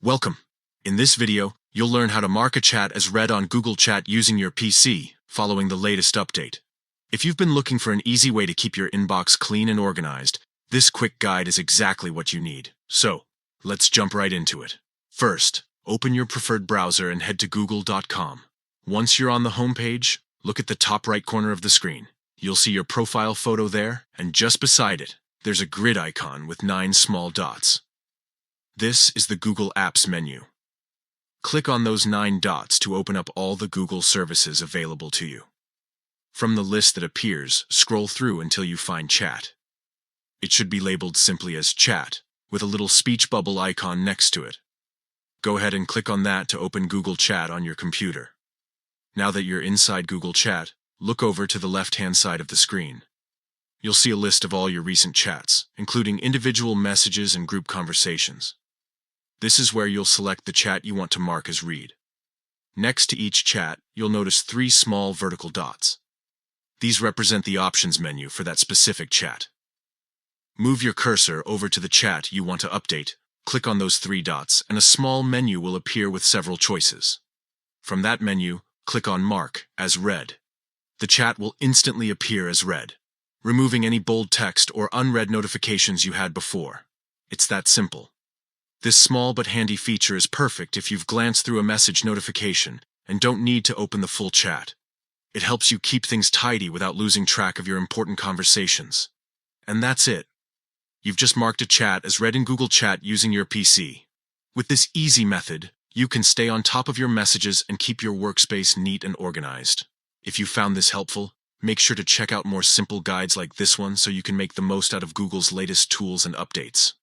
Welcome. In this video, you'll learn how to mark a chat as read on Google Chat using your PC, following the latest update. If you've been looking for an easy way to keep your inbox clean and organized, this quick guide is exactly what you need. So, let's jump right into it. First, open your preferred browser and head to google.com. Once you're on the home page, look at the top right corner of the screen. You'll see your profile photo there, and just beside it, there's a grid icon with 9 small dots. This is the Google Apps menu. Click on those 9 dots to open up all the Google services available to you. From the list that appears, scroll through until you find Chat. It should be labeled simply as Chat, with a little speech bubble icon next to it. Go ahead and click on that to open Google Chat on your computer. Now that you're inside Google Chat, look over to the left-hand side of the screen. You'll see a list of all your recent chats, including individual messages and group conversations. This is where you'll select the chat you want to mark as read. Next to each chat, you'll notice 3 small vertical dots. These represent the options menu for that specific chat. Move your cursor over to the chat you want to update, click on those 3 dots, and a small menu will appear with several choices. From that menu, click on Mark as Read. The chat will instantly appear as read, removing any bold text or unread notifications you had before. It's that simple. This small but handy feature is perfect if you've glanced through a message notification and don't need to open the full chat. It helps you keep things tidy without losing track of your important conversations. And that's it. You've just marked a chat as read in Google Chat using your PC. With this easy method, you can stay on top of your messages and keep your workspace neat and organized. If you found this helpful, make sure to check out more simple guides like this one so you can make the most out of Google's latest tools and updates.